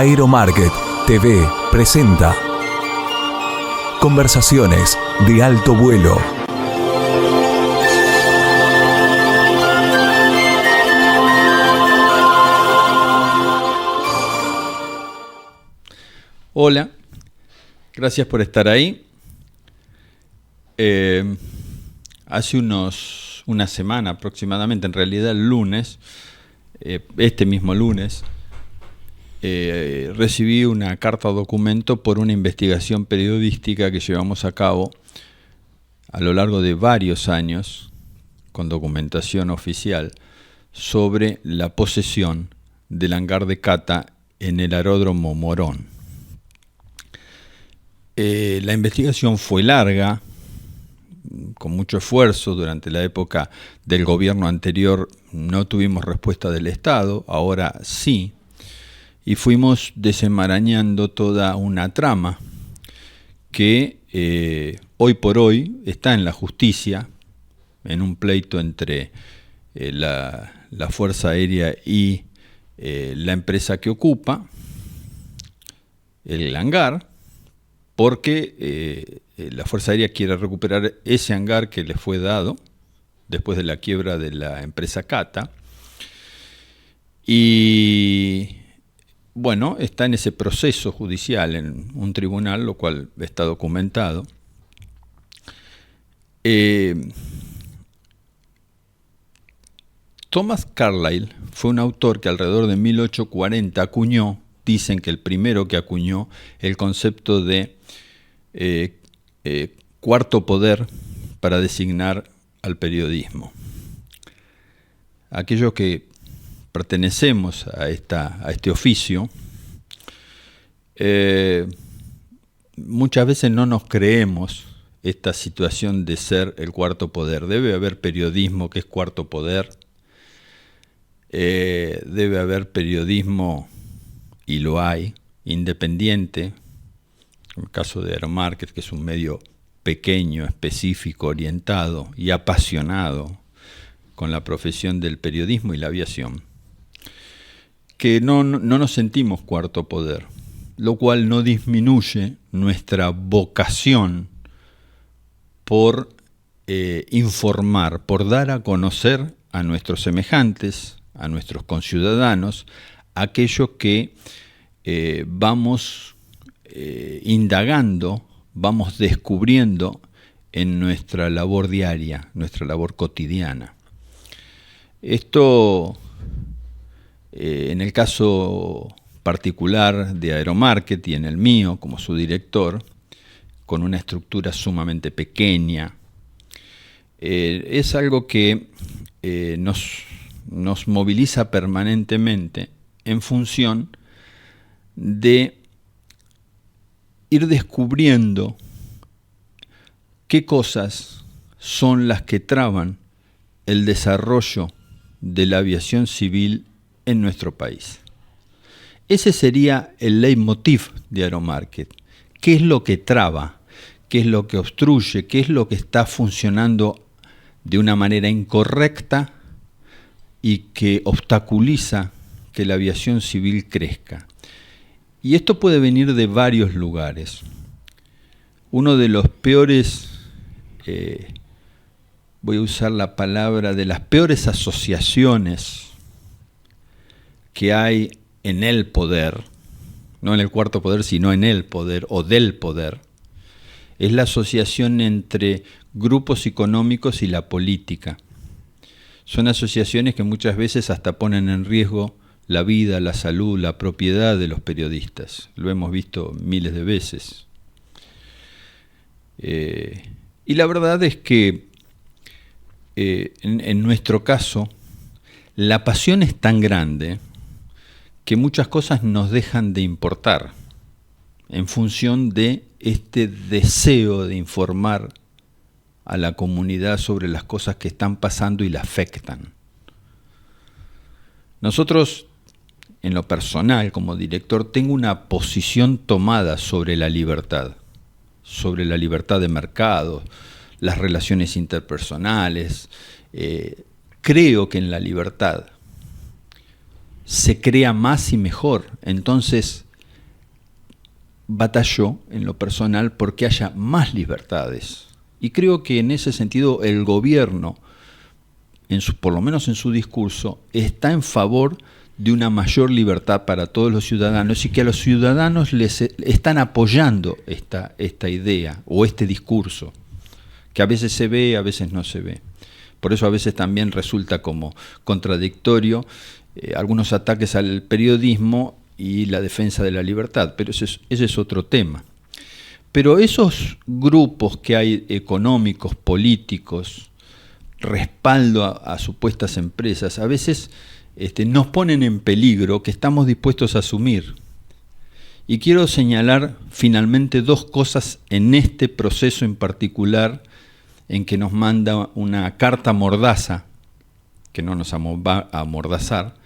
Aeromarket TV presenta Conversaciones de alto vuelo. Hola, gracias por estar ahí. Hace una semana aproximadamente, en realidad el lunes, este mismo lunes, recibí una carta o documento por una investigación periodística que llevamos a cabo a lo largo de varios años, con documentación oficial, sobre la posesión del hangar de Cata en el aeródromo Morón. La investigación fue larga, con mucho esfuerzo. Durante la época del gobierno anterior no tuvimos respuesta del Estado, ahora sí, y fuimos desenmarañando toda una trama que hoy por hoy está en la justicia, en un pleito entre la Fuerza Aérea y la empresa que ocupa el hangar, porque la Fuerza Aérea quiere recuperar ese hangar que le fue dado después de la quiebra de la empresa Cata. Y bueno, está en ese proceso judicial en un tribunal, lo cual está documentado. Thomas Carlyle fue un autor que alrededor de 1840 acuñó, dicen que el primero que acuñó el concepto de cuarto poder para designar al periodismo. Aquellos que pertenecemos a este oficio, muchas veces no nos creemos esta situación de ser el cuarto poder. Debe haber periodismo que es cuarto poder, debe haber periodismo, y lo hay, independiente, en el caso de Aeromarket, que es un medio pequeño, específico, orientado y apasionado con la profesión del periodismo y la aviación, que no nos sentimos cuarto poder, lo cual no disminuye nuestra vocación por informar, por dar a conocer a nuestros semejantes, a nuestros conciudadanos, aquello que vamos indagando, vamos descubriendo en nuestra labor diaria, nuestra labor cotidiana. Esto, en el caso particular de Aeromarket y en el mío como su director, con una estructura sumamente pequeña, es algo que nos moviliza permanentemente en función de ir descubriendo qué cosas son las que traban el desarrollo de la aviación civil en nuestro país. Ese sería el leitmotiv de Aeromarket. ¿Qué es lo que traba? ¿Qué es lo que obstruye? ¿Qué es lo que está funcionando de una manera incorrecta y que obstaculiza que la aviación civil crezca? Y esto puede venir de varios lugares. Uno de los peores, voy a usar la palabra, de las peores asociaciones que hay en el poder, no en el cuarto poder, sino en el poder o del poder, es la asociación entre grupos económicos y la política. Son asociaciones que muchas veces hasta ponen en riesgo la vida, la salud, la propiedad de los periodistas. Lo hemos visto miles de veces. Y la verdad es que en nuestro caso, la pasión es tan grande que muchas cosas nos dejan de importar en función de este deseo de informar a la comunidad sobre las cosas que están pasando y la afectan. Nosotros, en lo personal, como director, tengo una posición tomada sobre la libertad de mercado, las relaciones interpersonales. Creo que en la libertad se crea más y mejor. Entonces, batalló en lo personal porque haya más libertades. Y creo que en ese sentido el gobierno, por lo menos en su discurso, está en favor de una mayor libertad para todos los ciudadanos y que a los ciudadanos les están apoyando esta idea o este discurso, que a veces se ve, a veces no se ve. Por eso a veces también resulta como contradictorio algunos ataques al periodismo y la defensa de la libertad, pero ese es otro tema. Pero esos grupos que hay económicos, políticos, respaldo a supuestas empresas, a veces nos ponen en peligro que estamos dispuestos a asumir. Y quiero señalar finalmente dos cosas en este proceso en particular en que nos manda una carta mordaza, que no nos va a amordazar,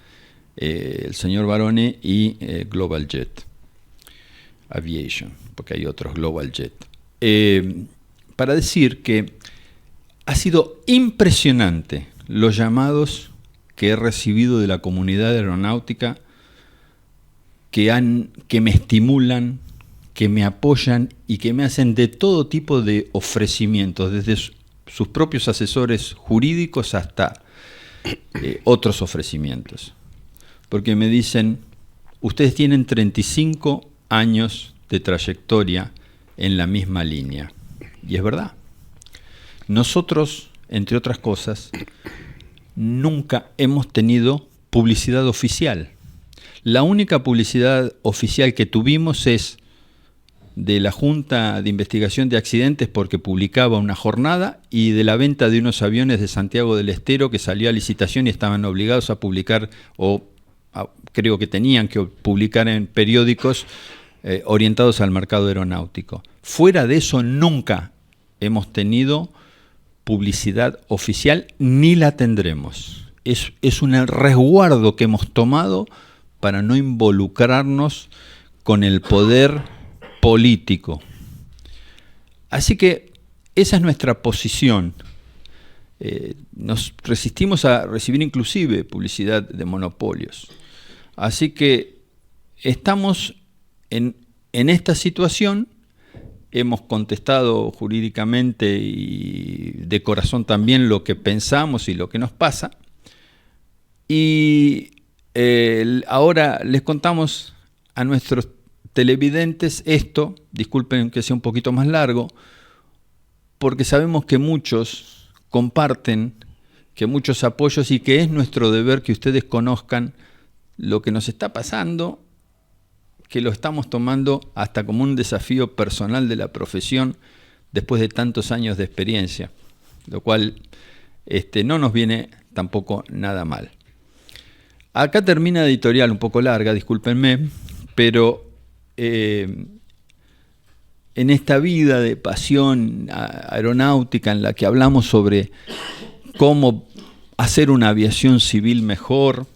el señor Barone y Global Jet Aviation, porque hay otros Global Jet, para decir que ha sido impresionante los llamados que he recibido de la comunidad aeronáutica que me estimulan, que me apoyan y que me hacen de todo tipo de ofrecimientos, desde sus propios asesores jurídicos hasta otros ofrecimientos. Porque me dicen, ustedes tienen 35 años de trayectoria en la misma línea. Y es verdad. Nosotros, entre otras cosas, nunca hemos tenido publicidad oficial. La única publicidad oficial que tuvimos es de la Junta de Investigación de Accidentes, porque publicaba una jornada, y de la venta de unos aviones de Santiago del Estero que salió a licitación y estaban obligados a publicar, creo que tenían que publicar en periódicos orientados al mercado aeronáutico. Fuera de eso nunca hemos tenido publicidad oficial ni la tendremos. Es un resguardo que hemos tomado para no involucrarnos con el poder político. Así que esa es nuestra posición. Nos resistimos a recibir inclusive publicidad de monopolios. Así que estamos en esta situación. Hemos contestado jurídicamente y de corazón también lo que pensamos y lo que nos pasa. Y ahora les contamos a nuestros televidentes esto, disculpen que sea un poquito más largo, porque sabemos que muchos comparten, que muchos apoyos, y que es nuestro deber que ustedes conozcan lo que nos está pasando, que lo estamos tomando hasta como un desafío personal de la profesión después de tantos años de experiencia, lo cual no nos viene tampoco nada mal. Acá termina la editorial, un poco larga, discúlpenme, pero en esta vida de pasión aeronáutica en la que hablamos sobre cómo hacer una aviación civil mejor,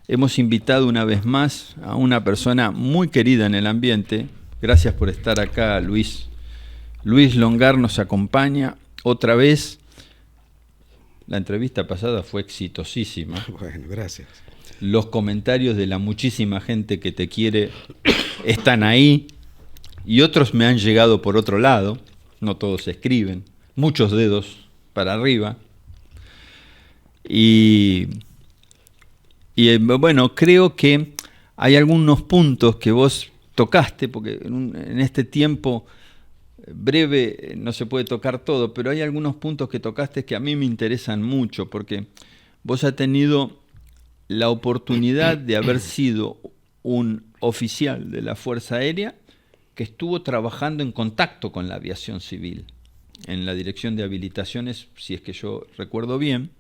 hemos invitado una vez más a una persona muy querida en el ambiente. Gracias por estar acá, Luis. Luis Longar nos acompaña otra vez. La entrevista pasada fue exitosísima. Bueno, gracias. Los comentarios de la muchísima gente que te quiere están ahí, y otros me han llegado por otro lado. No todos escriben. Muchos dedos para arriba. Y bueno, creo que hay algunos puntos que vos tocaste, porque en este tiempo breve no se puede tocar todo, pero hay algunos puntos que tocaste que a mí me interesan mucho, porque vos has tenido la oportunidad de haber sido un oficial de la Fuerza Aérea que estuvo trabajando en contacto con la aviación civil, en la Dirección de Habilitaciones, si es que yo recuerdo bien,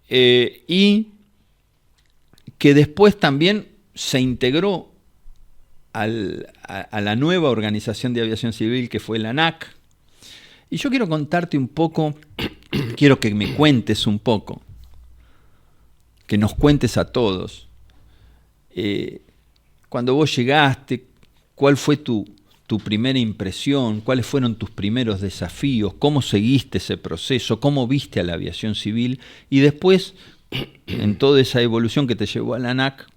y que después también se integró a la nueva organización de aviación civil que fue la ANAC. Y yo quiero contarte un poco, quiero que me cuentes un poco, que nos cuentes a todos, cuando vos llegaste, cuál fue tu primera impresión, cuáles fueron tus primeros desafíos, cómo seguiste ese proceso, cómo viste a la aviación civil, y después, en toda esa evolución que te llevó a la ANAC,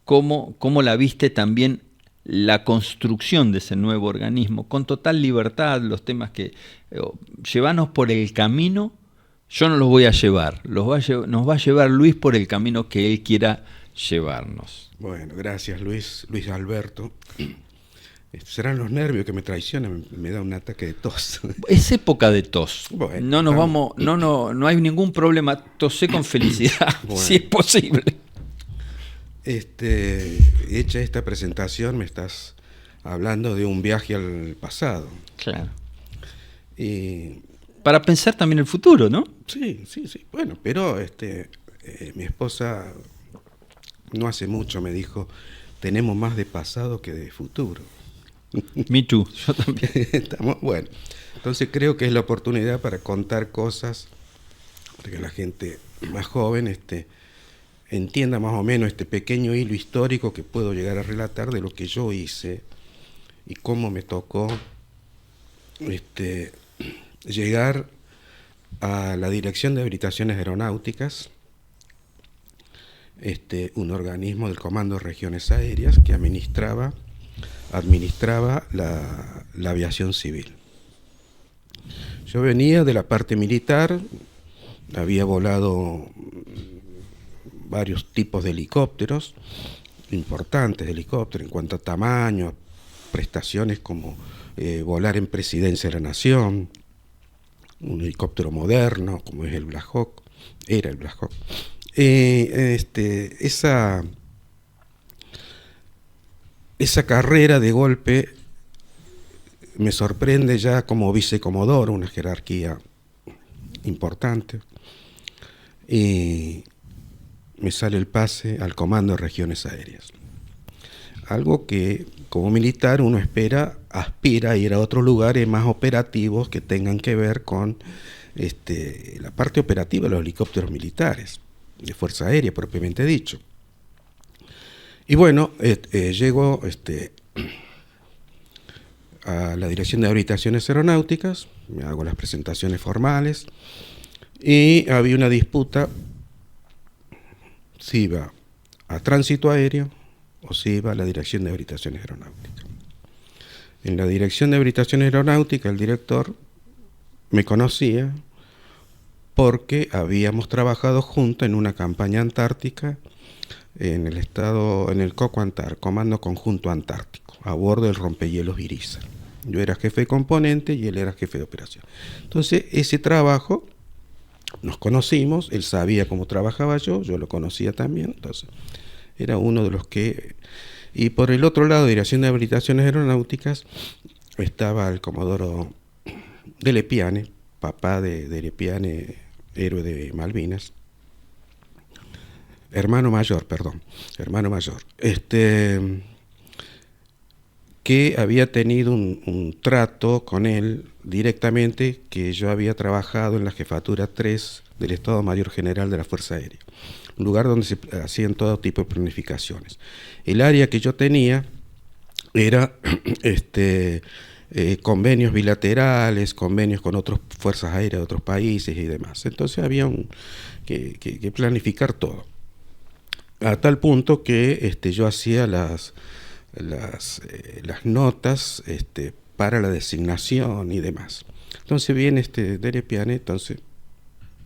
cómo la viste también la construcción de ese nuevo organismo con total libertad. Los temas que llevanos por el camino, yo no los voy a llevar, nos va a llevar Luis por el camino que él quiera llevarnos. Bueno, gracias Luis Alberto. Serán los nervios que me traicionan, me da un ataque de tos. Es época de tos. Bueno, no hay ningún problema. Tosé con felicidad, bueno, si es posible. Hecha esta presentación, me estás hablando de un viaje al pasado. Claro. Y para pensar también el futuro, ¿no? sí. Bueno, pero mi esposa no hace mucho me dijo, tenemos más de pasado que de futuro. Me too, yo también. Bueno, entonces creo que es la oportunidad para contar cosas, para que la gente más joven entienda más o menos este pequeño hilo histórico que puedo llegar a relatar de lo que yo hice y cómo me tocó llegar a la Dirección de Habilitaciones Aeronáuticas, un organismo del Comando de Regiones Aéreas que administraba la aviación civil. Yo venía de la parte militar, había volado varios tipos de helicópteros, importantes de helicópteros en cuanto a tamaño, prestaciones como volar en Presidencia de la Nación, un helicóptero moderno como es el Black Hawk, era el Black Hawk. Esa carrera de golpe me sorprende ya como vicecomodoro, una jerarquía importante, y me sale el pase al Comando de Regiones Aéreas. Algo que como militar uno aspira a ir a otros lugares más operativos que tengan que ver con la parte operativa de los helicópteros militares, de Fuerza Aérea propiamente dicho. Y bueno, llego a la Dirección de Habilitaciones Aeronáuticas, me hago las presentaciones formales y había una disputa si iba a tránsito aéreo o si iba a la Dirección de Habilitaciones Aeronáuticas. En la Dirección de Habilitaciones Aeronáuticas el director me conocía porque habíamos trabajado juntos en una campaña antártica en el COCOANTAR, Comando Conjunto Antártico, a bordo del rompehielos Iriza. Yo era jefe de componente y él era jefe de operación. Entonces, ese trabajo, nos conocimos, él sabía cómo trabajaba yo lo conocía también, entonces era uno de los que... Y por el otro lado, Dirección de Habilitaciones Aeronáuticas, estaba el comodoro de Lepiane, papá de Lepiane, héroe de Malvinas, hermano mayor, que había tenido un trato con él directamente, que yo había trabajado en la Jefatura 3 del Estado Mayor General de la Fuerza Aérea, un lugar donde se hacían todo tipo de planificaciones. El área que yo tenía era convenios bilaterales, convenios con otras fuerzas aéreas de otros países y demás. Entonces había que planificar todo. A tal punto que yo hacía las notas para la designación y demás. Entonces viene Dere Piane, entonces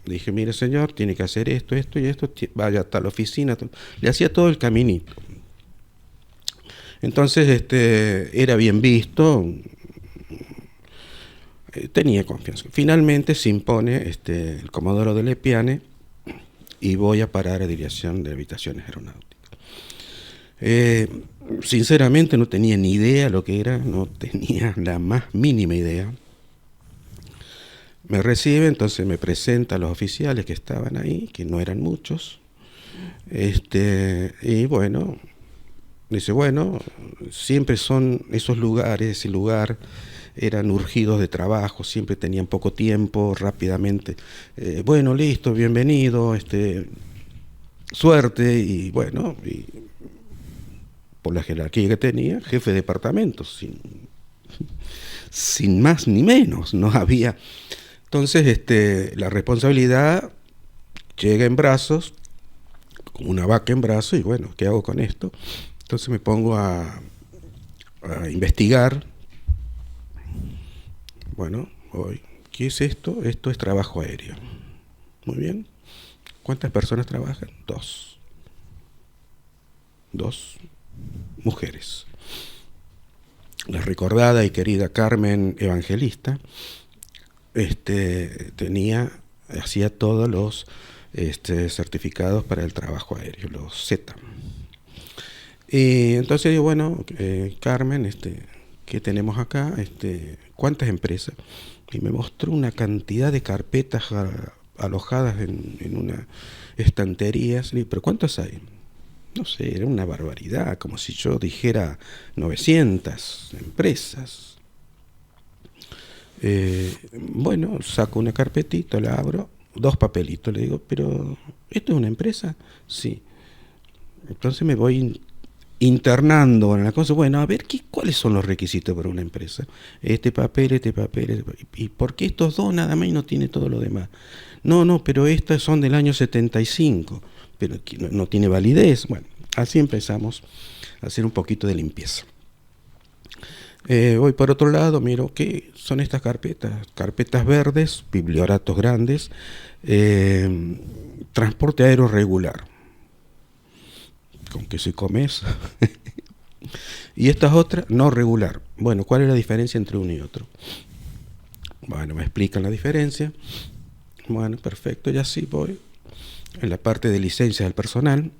dije, mire señor, tiene que hacer esto y esto, vaya hasta la oficina, le hacía todo el caminito. Entonces era bien visto, tenía confianza. Finalmente se impone el comodoro de Lepiane y voy a parar a Dirección de Habilitaciones Aeronáuticas. Sinceramente no tenía ni idea lo que era, no tenía la más mínima idea. Me recibe, entonces me presenta a los oficiales que estaban ahí, que no eran muchos, y bueno, dice, bueno, siempre son esos lugares, ese lugar, eran urgidos de trabajo, siempre tenían poco tiempo, rápidamente, bueno, listo, bienvenido, suerte, y bueno, y por la jerarquía que tenía, jefe de departamento, sin más ni menos, no había. Entonces, la responsabilidad llega en brazos, como una vaca en brazos, y bueno, ¿qué hago con esto? Entonces me pongo a a investigar. Bueno, hoy, ¿qué es esto? Esto es trabajo aéreo. Muy bien. ¿Cuántas personas trabajan? 2. 2 mujeres. La recordada y querida Carmen Evangelista hacía todos los certificados para el trabajo aéreo, los Z. Y entonces digo, bueno, Carmen, ¿qué tenemos acá? ¿Cuántas empresas? Y me mostró una cantidad de carpetas alojadas en una estantería. Le digo, ¿pero cuántas hay? No sé, era una barbaridad, como si yo dijera 900 empresas. Bueno, saco una carpetita, la abro, 2 papelitos, le digo, ¿pero esto es una empresa? Sí. Entonces me voy internando en la cosa. Bueno, a ver, ¿cuáles son los requisitos para una empresa? Este papel. ¿Y por qué estos 2 nada más y no tiene todo lo demás? No, pero estas son del año 75, pero no tiene validez. Bueno, así empezamos a hacer un poquito de limpieza. Voy por otro lado, miro, ¿qué son estas carpetas? Carpetas verdes, biblioratos grandes, transporte aéreo regular. ¿Con qué se come eso? Y estas otras, no regular. Bueno, ¿cuál es la diferencia entre uno y otro? Bueno, me explican la diferencia. Bueno, perfecto, ya sí voy. En la parte de licencia del personal,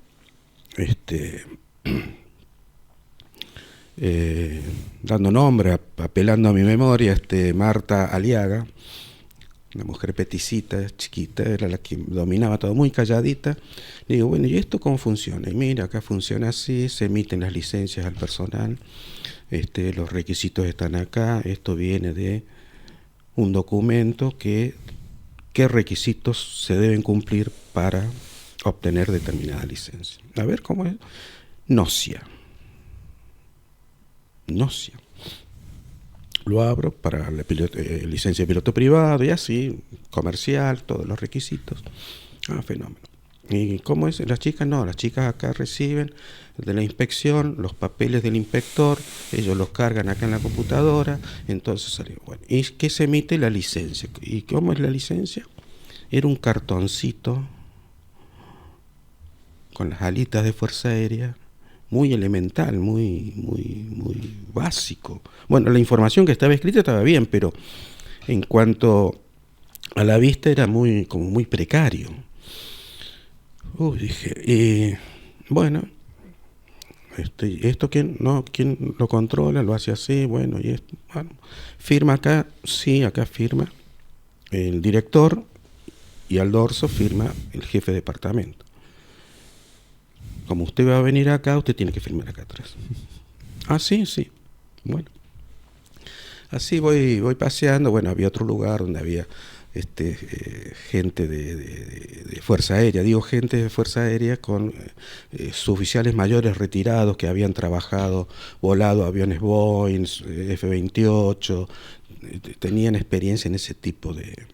dando nombre, apelando a mi memoria, Marta Aliaga, una mujer peticita, chiquita, era la que dominaba todo, muy calladita. Le digo, bueno, ¿y esto cómo funciona? Y mira, acá funciona así, se emiten las licencias al personal, los requisitos están acá, esto viene de un documento qué requisitos se deben cumplir para obtener determinada licencia. A ver, ¿cómo es? NOCIA. Lo abro para la licencia de piloto privado y así, comercial, todos los requisitos. Fenómeno. ¿Y cómo es? Las chicas no, las chicas acá reciben de la inspección los papeles del inspector, ellos los cargan acá en la computadora, entonces salió. Bueno, ¿y qué se emite? La licencia. ¿Y cómo es la licencia? Era un cartoncito con las alitas de Fuerza Aérea, muy elemental, muy básico. Bueno, la información que estaba escrita estaba bien, pero en cuanto a la vista era muy precario. Dije, bueno, esto quién lo controla, lo hace así, bueno, y esto, bueno, firma acá, sí, acá firma el director y al dorso firma el jefe de departamento. Como usted va a venir acá, usted tiene que firmar acá atrás. Sí. Bueno. Así voy paseando. Bueno, había otro lugar donde había gente de Fuerza Aérea. Digo, gente de Fuerza Aérea con suboficiales mayores retirados que habían trabajado, volado aviones Boeing, F-28, tenían experiencia en ese tipo de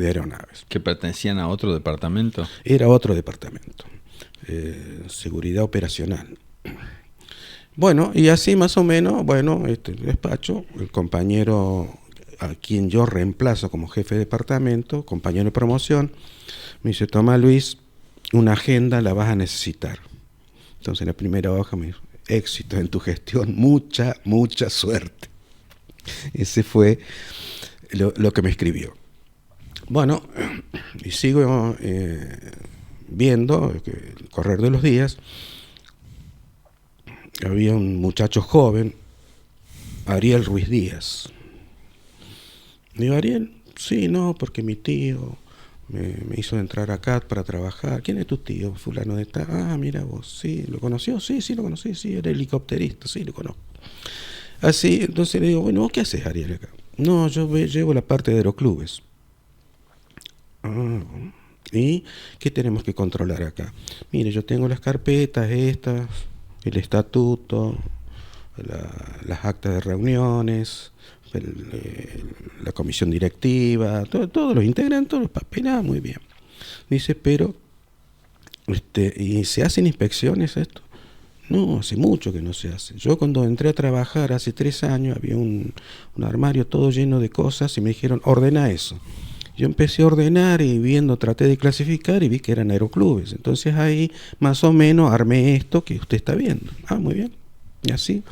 aeronaves. ¿Que pertenecían a otro departamento? Era otro departamento. Seguridad operacional. Bueno, y así más o menos, bueno, despacho, el compañero a quien yo reemplazo como jefe de departamento, compañero de promoción, me dice, toma Luis, una agenda la vas a necesitar. Entonces en la primera hoja me dijo, éxito en tu gestión, mucha suerte. Ese fue lo que me escribió. Bueno, y sigo viendo el correr de los días. Había un muchacho joven, Ariel Ruiz Díaz. Digo, Ariel, sí, no, porque mi tío me hizo entrar acá para trabajar. ¿Quién es tu tío? Fulano de tal. Mira vos, sí, ¿lo conoció? Sí, lo conocí, sí, era helicópterista, sí, lo conozco. Así, entonces le digo, bueno, ¿vos qué haces, Ariel, acá? No, yo llevo la parte de aeroclubes. ¿Y qué tenemos que controlar acá? Mire, yo tengo las carpetas estas, el estatuto, las actas de reuniones, la comisión directiva, todos los integrantes, los papeles, muy bien. Dice, pero, ¿y se hacen inspecciones esto? No, hace mucho que no se hace. Yo cuando entré a trabajar hace 3 años había un armario todo lleno de cosas y me dijeron, ordena eso. Yo empecé a ordenar y traté de clasificar y vi que eran aeroclubes. Entonces ahí más o menos armé esto que usted está viendo. Ah, muy bien. Y así.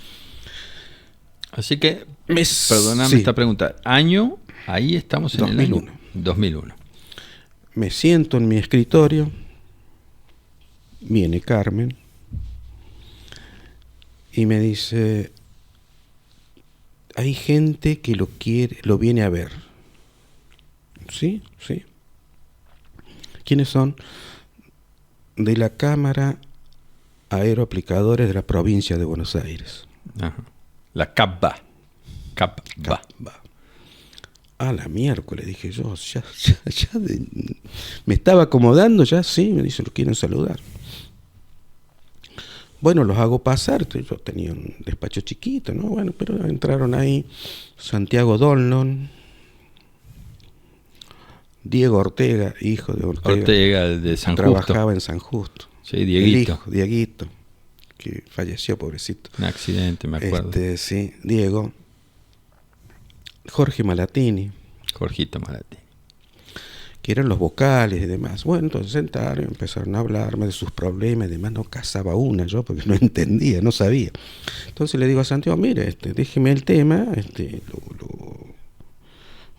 Así que, perdóname sí. esta pregunta. Año, ahí estamos en 2001. el año 2001. Me siento en mi escritorio. Viene Carmen. Y me dice, hay gente que lo viene a ver. Sí, sí. ¿Quiénes son? De la Cámara Aeroaplicadores de la provincia de Buenos Aires. Ajá. La CAPBA. CAPBA. A la miércoles, dije yo, me estaba acomodando ya, sí, me dice, lo quieren saludar. Bueno, los hago pasar, yo tenía un despacho chiquito, ¿no? Bueno, pero entraron ahí Santiago Dolnon, Diego Ortega, hijo de Ortega. Ortega, de San Justo. Trabajaba en San Justo. Sí, Dieguito. El hijo, Dieguito, que falleció, pobrecito. Un accidente, me acuerdo. Sí, Diego. Jorge Malatini. Jorgito Malatini. Que eran los vocales y demás. Bueno, entonces sentaron y empezaron a hablarme de sus problemas y demás. No cazaba una yo porque no entendía, no sabía. Entonces le digo a Santiago, mire, déjeme el tema,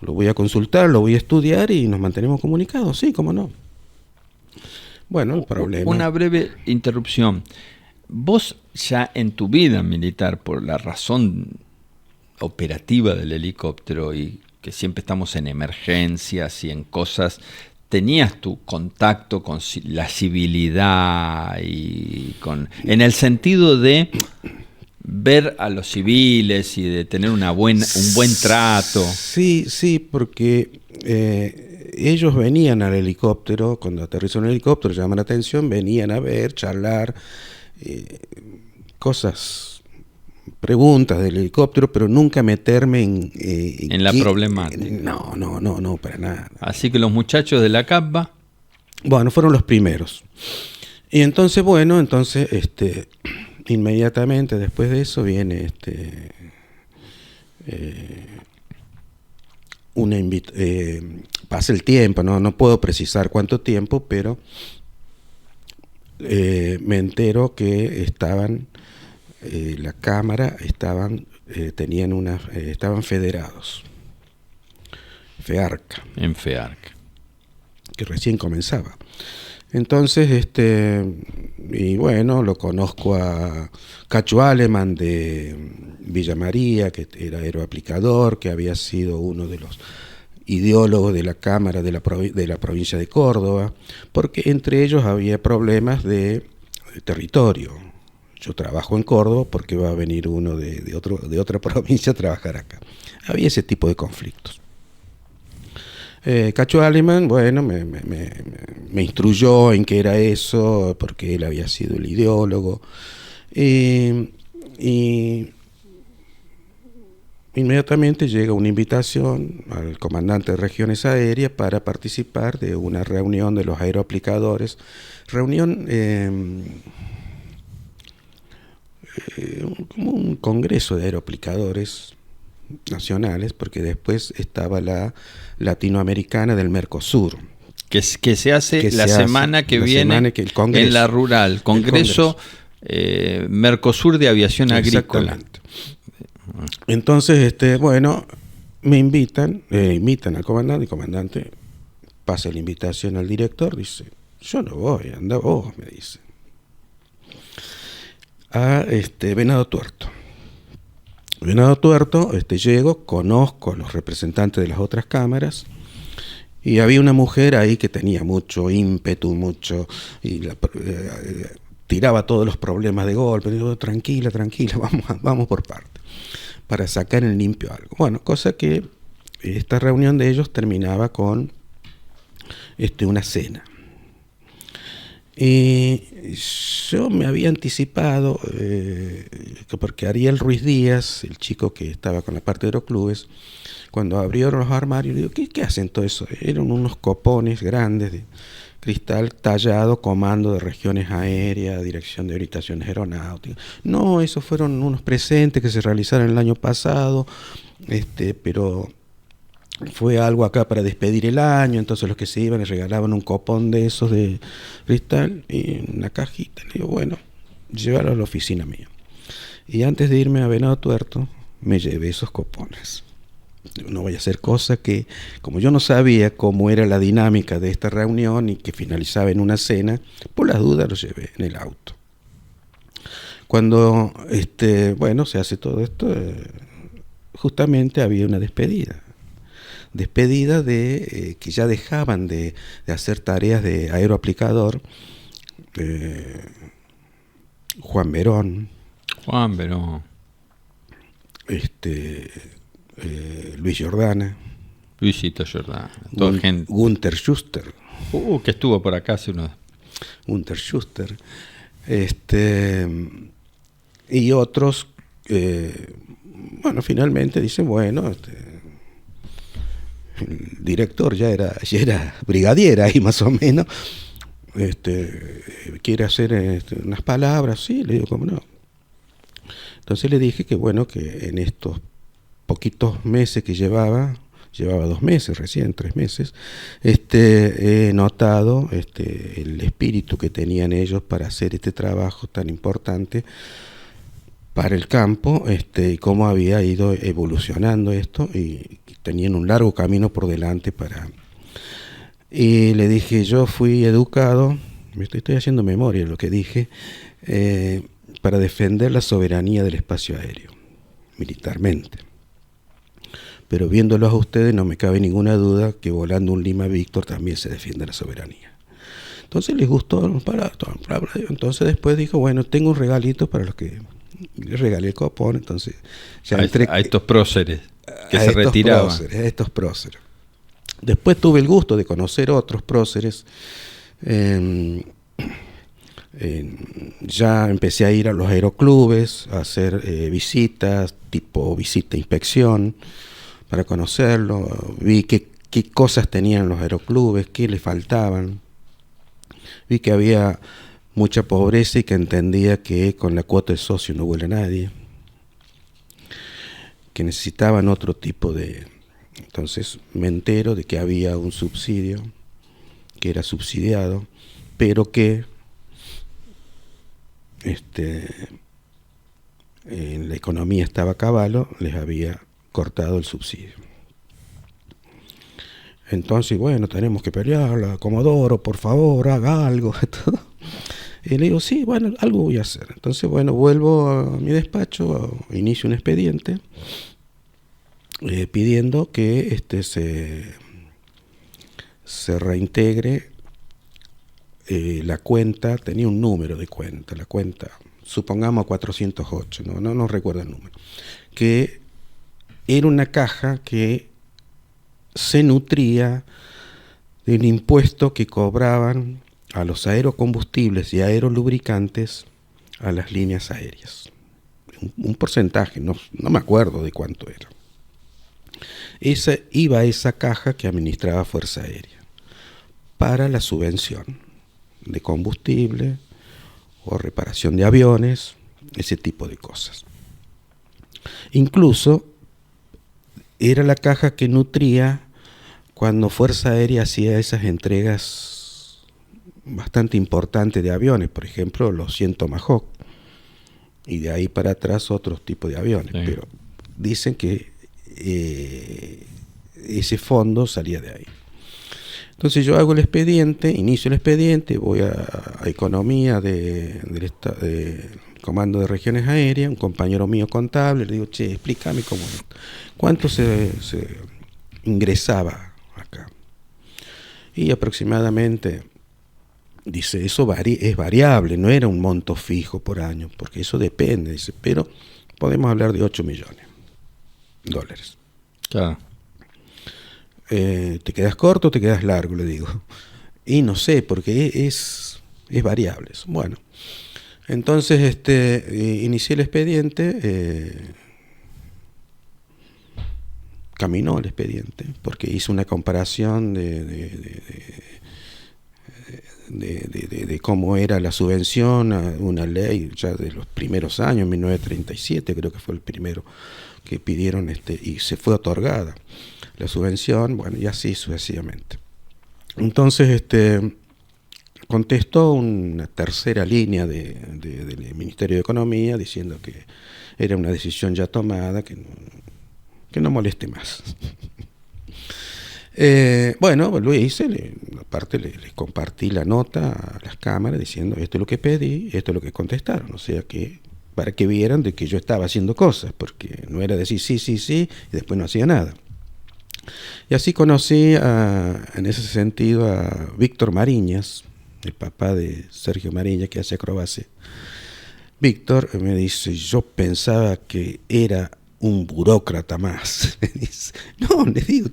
lo voy a consultar, lo voy a estudiar y nos mantenemos comunicados. Sí, cómo no. Bueno, el problema... Una breve interrupción. Vos ya en tu vida militar, por la razón operativa del helicóptero y que siempre estamos en emergencias y en cosas, tenías tu contacto con la civilidad y en el sentido de ver a los civiles y de tener un buen trato. Sí, porque ellos venían al helicóptero, cuando aterrizó en el helicóptero, llaman la atención, venían a ver, charlar, cosas, preguntas del helicóptero, pero nunca meterme en la problemática. No, para nada. Así que los muchachos de la CAPBA, bueno, fueron los primeros. Y entonces, inmediatamente después de eso viene pasa el tiempo, no puedo precisar cuánto tiempo, pero me entero que estaban la Cámara estaban federados. FEARCA. En FEARCA. Que recién comenzaba. Entonces, y bueno, lo conozco a Cacho Aleman de Villa María, que era aeroaplicador, que había sido uno de los ideólogos de la Cámara de la provincia de Córdoba, porque entre ellos había problemas de territorio. Yo trabajo en Córdoba porque va a venir uno de otra provincia a trabajar acá. Había ese tipo de conflictos. Cacho Aleman, bueno, me instruyó en qué era eso, porque él había sido el ideólogo. Y inmediatamente llega una invitación al comandante de regiones aéreas para participar de una reunión de los aeroaplicadores. Reunión... como un congreso de aeroaplicadores nacionales, porque después estaba la latinoamericana del Mercosur. Que se hace la semana que viene en la rural, Congreso Mercosur de Aviación Agrícola. Entonces, bueno, me invitan al comandante, y el comandante pasa la invitación al director, dice, yo no voy, anda vos, me dice. A Venado Tuerto. Llego, conozco a los representantes de las otras cámaras y había una mujer ahí que tenía mucho ímpetu, y tiraba todos los problemas de golpe. Digo, tranquila, vamos por parte, para sacar en limpio algo. Bueno, cosa que esta reunión de ellos terminaba con una cena. Y yo me había anticipado, porque Ariel Ruiz Díaz, el chico que estaba con la parte de aeroclubes, cuando abrieron los armarios, le digo, ¿qué hacen todo eso? Eran unos copones grandes, cristal tallado, comando de regiones aéreas, dirección de orientaciones aeronáuticas. No, esos fueron unos presentes que se realizaron el año pasado, pero fue algo acá para despedir el año, entonces los que se iban les regalaban un copón de esos de cristal y una cajita. Le digo, bueno, llévalo a la oficina mía. Y antes de irme a Venado Tuerto, me llevé esos copones. No voy a hacer cosa que, como yo no sabía cómo era la dinámica de esta reunión y que finalizaba en una cena, por las dudas lo llevé en el auto. Cuando se hace todo esto, justamente había una despedida de que ya dejaban de hacer tareas de aeroaplicador. Juan Verón, Luis Jordana, Luisito Jordana, Gunther Schuster, que estuvo por acá hace unos. Gunther Schuster, y otros, finalmente dicen, el director ya era brigadier ahí más o menos, quiere hacer unas palabras, sí, le digo, ¿cómo no? Entonces le dije que que en estos poquitos meses que llevaba 2 meses recién, 3 meses, he notado el espíritu que tenían ellos para hacer este trabajo tan importante para el campo, y cómo había ido evolucionando esto, y tenían un largo camino por delante para... Y le dije, yo fui educado, estoy haciendo memoria de lo que dije, para defender la soberanía del espacio aéreo, militarmente. Pero viéndolos a ustedes no me cabe ninguna duda que volando un Lima Víctor también se defiende la soberanía. Entonces les gustó, entonces después dijo, tengo un regalito para los que... Le regalé el copón, entonces... Ya a estos próceres que se retiraban. A estos próceres. Después tuve el gusto de conocer otros próceres. Ya empecé a ir a los aeroclubes, a hacer visitas, tipo visita-inspección, para conocerlo. Vi qué cosas tenían los aeroclubes, qué les faltaban. Vi que había mucha pobreza y que entendía que con la cuota de socio no vuela nadie, que necesitaban otro tipo de... Entonces me entero de que había un subsidio, que era subsidiado, pero que en la economía estaba a caballo, les había cortado el subsidio. Entonces, tenemos que pelearla, Comodoro, por favor, haga algo. Y le digo, sí, algo voy a hacer. Entonces, vuelvo a mi despacho, inicio un expediente, pidiendo que se reintegre la cuenta. Tenía un número de cuenta, la cuenta, supongamos 408, no recuerdo el número, que era una caja que se nutría de un impuesto que cobraban a los aerocombustibles y aerolubricantes a las líneas aéreas. Un porcentaje, no me acuerdo de cuánto era. Iba a esa caja que administraba Fuerza Aérea para la subvención de combustible o reparación de aviones, ese tipo de cosas. Incluso era la caja que nutría cuando Fuerza Aérea hacía esas entregas bastante importantes de aviones, por ejemplo los 100 Tomahawk, y de ahí para atrás otros tipos de aviones, sí. Pero dicen que ese fondo salía de ahí. Entonces yo hago el expediente, inicio el expediente, voy a Economía del Comando de Regiones Aéreas, un compañero mío contable, le digo, explícame cuánto se ingresaba acá. Y aproximadamente, dice, eso es variable, no era un monto fijo por año, porque eso depende, dice, pero podemos hablar de $8 millones. Claro. ¿Te quedas corto o te quedas largo? Le digo. Y no sé, porque es variable eso. Bueno, entonces inicié el expediente, caminó el expediente, porque hice una comparación de cómo era la subvención, una ley ya de los primeros años, 1937 creo que fue el primero que pidieron y se fue otorgada la subvención, bueno, y así sucesivamente. Entonces contestó una tercera línea del Ministerio de Economía diciendo que era una decisión ya tomada, que no moleste más. Bueno, lo hice, aparte les compartí la nota a las cámaras diciendo esto es lo que pedí, esto es lo que contestaron, o sea que para que vieran de que yo estaba haciendo cosas, porque no era decir sí, y después no hacía nada. Y así conocí en ese sentido a Víctor Mariñas, el papá de Sergio Mariñas, que hace acrobacia. Víctor me dice, yo pensaba que era un burócrata más. Me dice, no, le digo,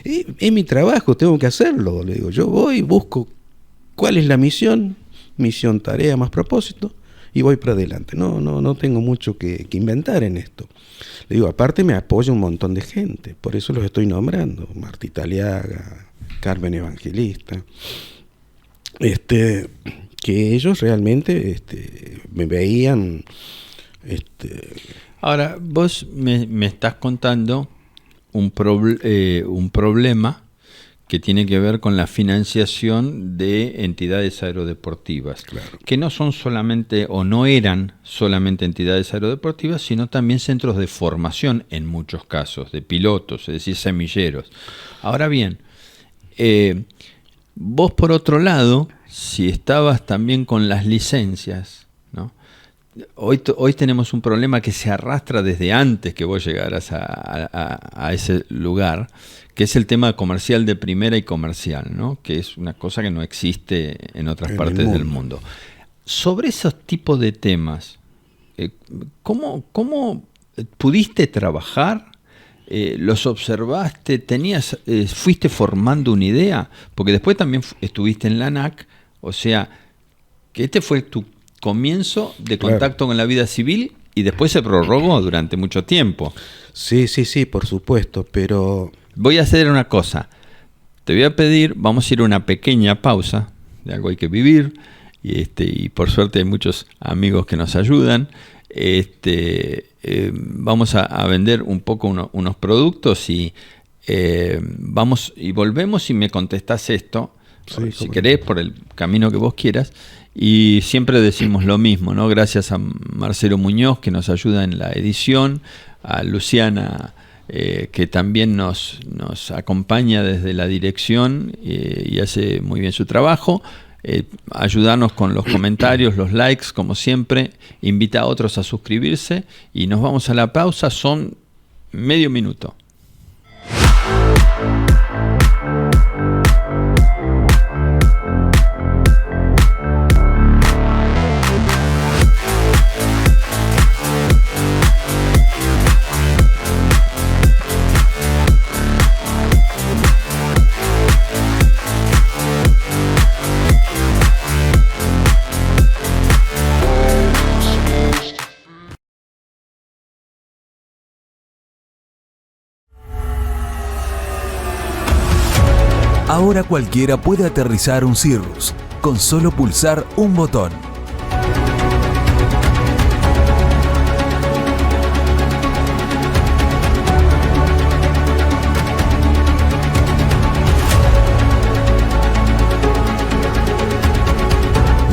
es mi trabajo, tengo que hacerlo. Le digo, yo voy, busco cuál es la misión, tarea más propósito, y voy para adelante. No tengo mucho que inventar en esto. Le digo, aparte me apoya un montón de gente, por eso los estoy nombrando. Martita Aliaga, Carmen Evangelista, que ellos realmente me veían. Ahora, vos me estás contando un problema que tiene que ver con la financiación de entidades aerodeportivas, Claro. que no son solamente o no eran solamente entidades aerodeportivas, sino también centros de formación en muchos casos, de pilotos, es decir, semilleros. Ahora bien, vos por otro lado, si estabas también con las licencias, ¿no? Hoy tenemos un problema que se arrastra desde antes que vos llegaras a ese lugar, que es el tema comercial de primera y comercial, ¿no? Que es una cosa que no existe en otras partes del mundo. Sobre esos tipos de temas, ¿cómo pudiste trabajar? ¿Los observaste? ¿Fuiste formando una idea? Porque después también estuviste en la ANAC, o sea, que este fue tu comienzo de contacto con la vida civil y después se prorrogó durante mucho tiempo. Sí, por supuesto, pero... Voy a hacer una cosa. Te voy a pedir, vamos a ir a una pequeña pausa, de algo hay que vivir, y por suerte hay muchos amigos que nos ayudan. Vamos a vender un poco unos productos y vamos y volvemos y me contestás esto, sí, si querés, por el camino que vos quieras. Y siempre decimos lo mismo, ¿no? Gracias a Marcelo Muñoz, que nos ayuda en la edición, a Luciana, que también nos acompaña desde la dirección y hace muy bien su trabajo. Ayudarnos con los comentarios, los likes, como siempre. Invita a otros a suscribirse y nos vamos a la pausa. Son medio minuto. Ahora cualquiera puede aterrizar un Cirrus con solo pulsar un botón.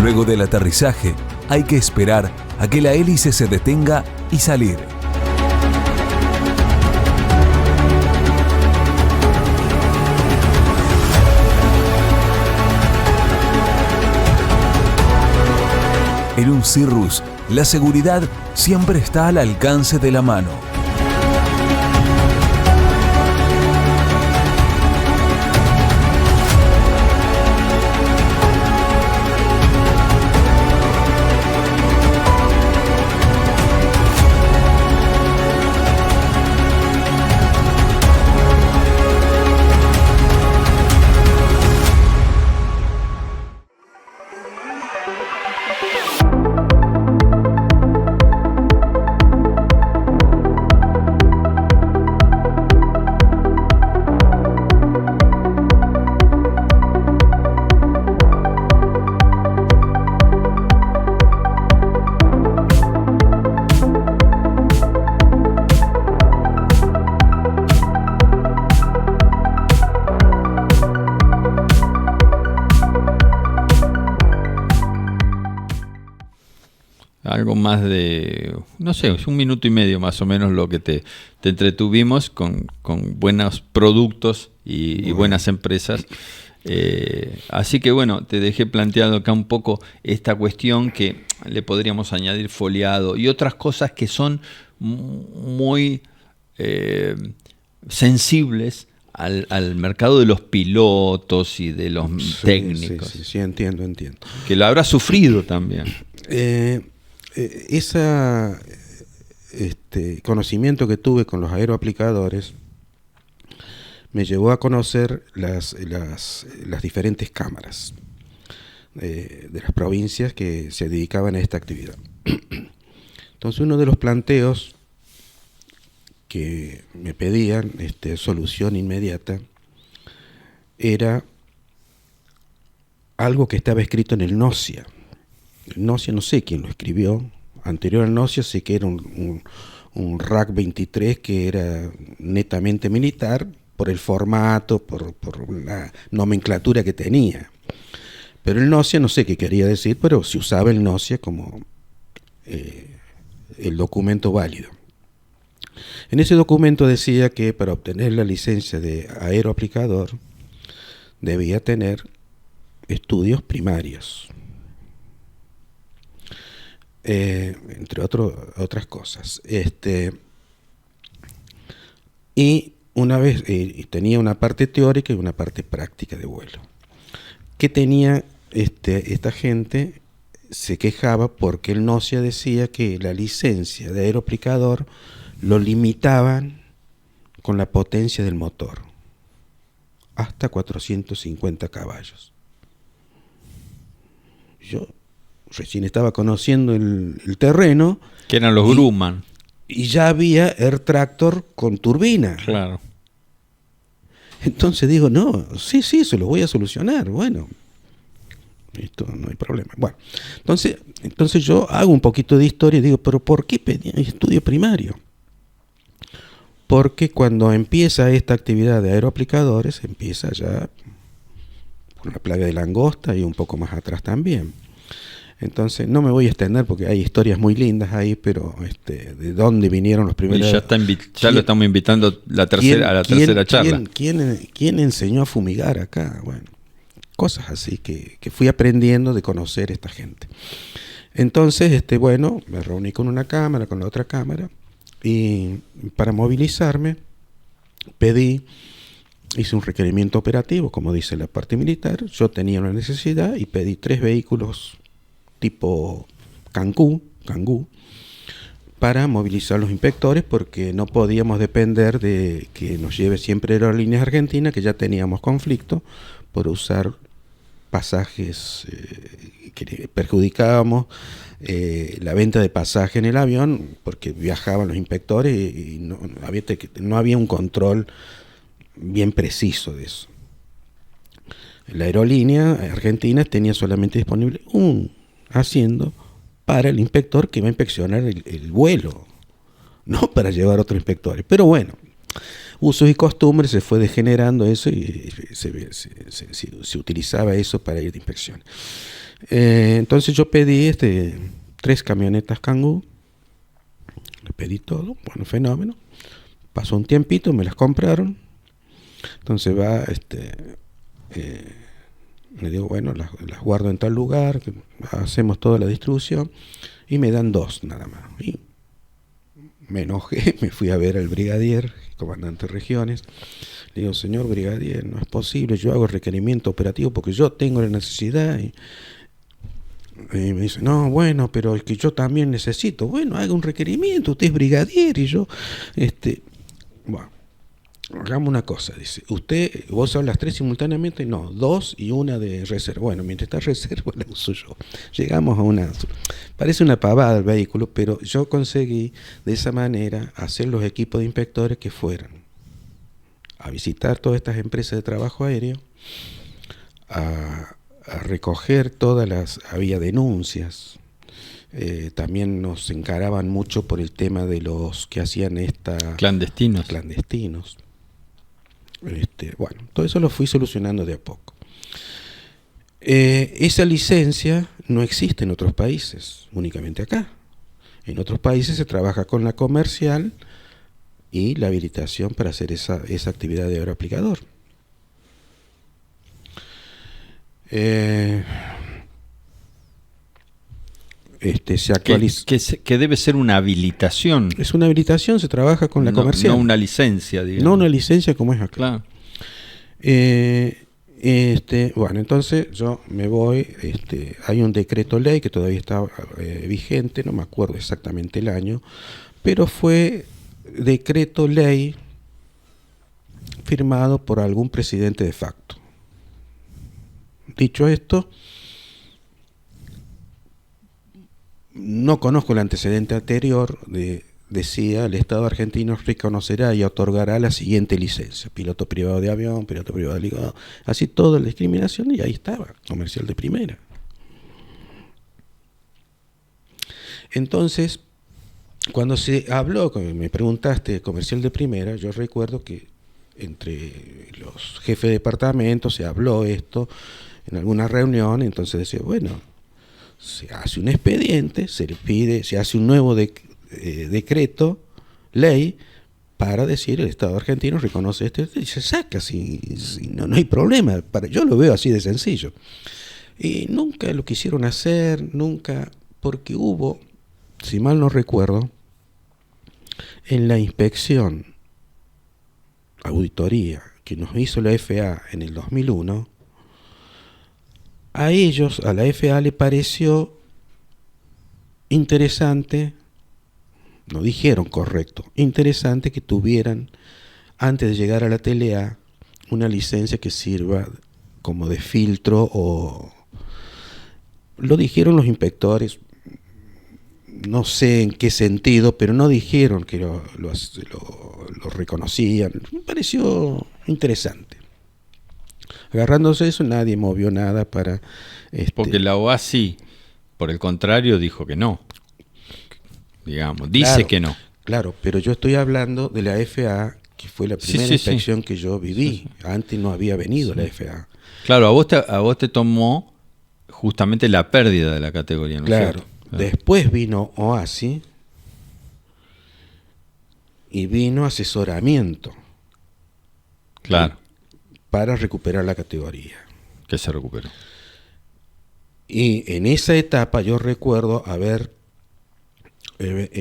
Luego del aterrizaje, hay que esperar a que la hélice se detenga y salir. En un Cirrus, la seguridad siempre está al alcance de la mano. algo más de, no sé, 1 minuto y medio más o menos lo que te entretuvimos con buenos productos y buenas empresas. Así que bueno, te dejé planteado acá un poco esta cuestión que le podríamos añadir foliado y otras cosas que son muy sensibles al mercado de los pilotos y de los técnicos. Sí, entiendo. Que lo habrá sufrido también. Ese conocimiento que tuve con los aeroaplicadores me llevó a conocer las diferentes cámaras de las provincias que se dedicaban a esta actividad. Entonces, uno de los planteos que me pedían solución inmediata era algo que estaba escrito en el NOCIA. El NOCIA no sé quién lo escribió. Anterior al NOCIA sé que era un RAC 23 que era netamente militar por el formato, por la nomenclatura que tenía. Pero el NOCIA no sé qué quería decir, pero se usaba el NOCIA como el documento válido. En ese documento decía que para obtener la licencia de aeroaplicador debía tener estudios primarios, entre otras cosas. Y una vez tenía una parte teórica y una parte práctica de vuelo. ¿Qué tenía esta gente? Se quejaba porque el NOCIA decía que la licencia de aeroaplicador lo limitaban con la potencia del motor, hasta 450 caballos. Yo recién estaba conociendo el terreno. Que eran los Grumman. Y ya había Air Tractor con turbina. Claro. Entonces digo, no, sí, se lo voy a solucionar. Bueno, esto no hay problema. Bueno, entonces yo hago un poquito de historia y digo, pero ¿por qué pedí estudio primario? Porque cuando empieza esta actividad de aeroaplicadores, empieza ya con la plaga de langosta y un poco más atrás también. Entonces, no me voy a extender porque hay historias muy lindas ahí, pero de dónde vinieron los primeros... Ya lo estamos invitando a la tercera charla. ¿Quién enseñó a fumigar acá? Bueno, cosas así que fui aprendiendo de conocer esta gente. Entonces, me reuní con una cámara, con la otra cámara, y para movilizarme hice un requerimiento operativo, como dice la parte militar. Yo tenía una necesidad y pedí 3 vehículos tipo Kangoo, para movilizar los inspectores, porque no podíamos depender de que nos lleve siempre Aerolíneas Argentinas, que ya teníamos conflicto por usar pasajes que perjudicábamos la venta de pasaje en el avión, porque viajaban los inspectores y no había un control bien preciso de eso. La aerolínea argentina tenía solamente disponible un asiento para el inspector que va a inspeccionar el vuelo, no para llevar otros inspectores. Pero bueno, usos y costumbres, se fue degenerando eso y se utilizaba eso para ir de inspección. Entonces yo pedí 3 camionetas Kangoo, le pedí todo, bueno, fenómeno. Pasó un tiempito, me las compraron. Entonces le digo, bueno, las guardo en tal lugar, hacemos toda la distribución, y me dan 2 nada más. Y me enojé, me fui a ver al brigadier, comandante de regiones. Le digo, señor brigadier, no es posible, yo hago requerimiento operativo porque yo tengo la necesidad. Y me dice, no, bueno, pero es que yo también necesito. Bueno, haga un requerimiento, usted es brigadier y yo, bueno, hagamos una cosa, dice, vos hablas 3 simultáneamente, no, 2 y 1 de reserva. Bueno, mientras está reserva la uso yo. Llegamos a parece una pavada el vehículo, pero yo conseguí de esa manera hacer los equipos de inspectores que fueran a visitar todas estas empresas de trabajo aéreo, a recoger había denuncias. También nos encaraban mucho por el tema de los que hacían clandestinos. Bueno, todo eso lo fui solucionando de a poco. Esa licencia no existe en otros países, únicamente acá. En otros países se trabaja con la comercial y la habilitación para hacer esa actividad de aeroaplicador. Se actualiza. Que debe ser una habilitación. Es una habilitación, se trabaja con la comercial. No una licencia, digamos. No una licencia como es acá. Claro. Bueno, entonces yo me voy, hay un decreto ley que todavía está vigente, no me acuerdo exactamente el año, pero fue decreto ley firmado por algún presidente de facto. Dicho esto, no conozco el antecedente anterior decía, el Estado argentino reconocerá y otorgará la siguiente licencia: piloto privado de avión, piloto privado de ligado, así toda la discriminación, y ahí estaba, comercial de primera. Entonces, cuando se habló, me preguntaste, comercial de primera, yo recuerdo que entre los jefes de departamento se habló esto en alguna reunión, entonces decía, bueno, se hace un expediente, se le pide, se hace un nuevo decreto, ley, para decir el Estado argentino reconoce esto y se saca, no hay problema. Yo lo veo así de sencillo. Y nunca lo quisieron hacer, nunca, porque hubo, si mal no recuerdo, en la inspección, auditoría que nos hizo la FAA en el 2001, a la FAA le pareció interesante, no dijeron correcto, interesante que tuvieran, antes de llegar a la TLA, una licencia que sirva como de filtro, o lo dijeron los inspectores, no sé en qué sentido, pero no dijeron que lo reconocían. Me pareció interesante. Agarrándose eso, nadie movió nada para... Porque la OASI, por el contrario, dijo que no. Digamos, dice claro, que no. Claro, pero yo estoy hablando de la FAA, que fue la primera inspección que yo viví. Sí. Antes no había venido la FAA. Claro, a vos te tomó justamente la pérdida de la categoría, ¿no? Claro. Claro. Después vino OASI y vino asesoramiento. Claro. Para recuperar la categoría. Que se recuperó. Y en esa etapa yo recuerdo haber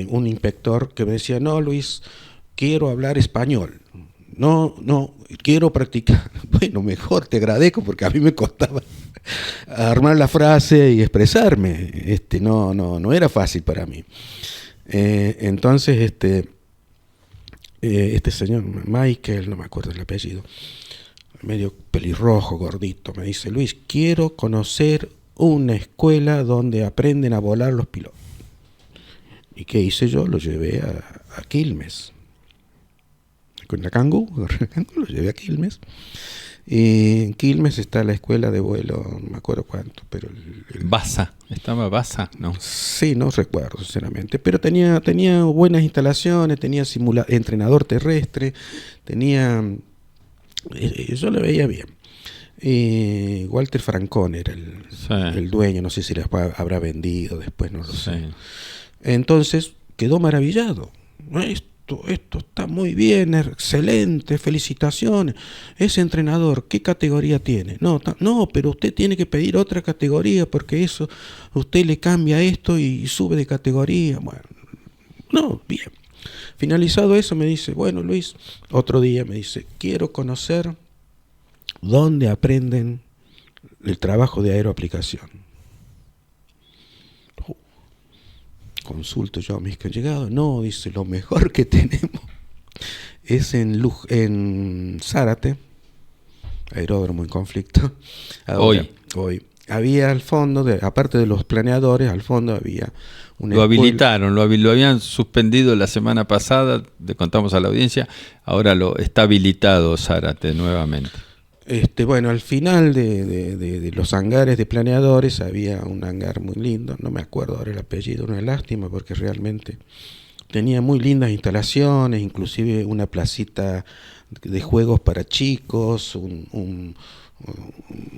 un inspector que me decía, no, Luis, quiero hablar español. No, quiero practicar. Bueno, mejor, te agradezco, porque a mí me costaba armar la frase y expresarme. No era fácil para mí. Entonces, este señor Michael, no me acuerdo el apellido, medio pelirrojo, gordito, me dice, Luis, quiero conocer una escuela donde aprenden a volar los pilotos. ¿Y qué hice yo? Lo llevé a Quilmes. Con la Kangoo, lo llevé a Quilmes. Y en Quilmes está la escuela de vuelo, no me acuerdo cuánto, pero... ¿Basa? ¿Estaba Basa? No. Sí, no recuerdo, sinceramente. Pero tenía buenas instalaciones, tenía entrenador terrestre, yo lo veía bien. Walter Francón era el dueño, no sé si les habrá vendido después, no lo sé. Entonces quedó maravillado. Esto está muy bien, excelente, felicitaciones. Ese entrenador, ¿qué categoría tiene? No, pero usted tiene que pedir otra categoría, porque eso, usted le cambia esto y sube de categoría. Bueno, no, bien. Finalizado eso, me dice, bueno, Luis, otro día me dice, quiero conocer dónde aprenden el trabajo de aeroaplicación. Consulto yo a mis que han llegado. No, dice, lo mejor que tenemos es en Zárate, aeródromo en conflicto. Ahora, hoy. Había al fondo, aparte de los planeadores, al fondo había una Lo escuela. habilitaron, lo habían suspendido la semana pasada, le contamos a la audiencia, ahora está habilitado Zárate nuevamente. Bueno, al final de los hangares de planeadores había un hangar muy lindo, no me acuerdo ahora el apellido, una lástima, porque realmente tenía muy lindas instalaciones, inclusive una placita de juegos para chicos,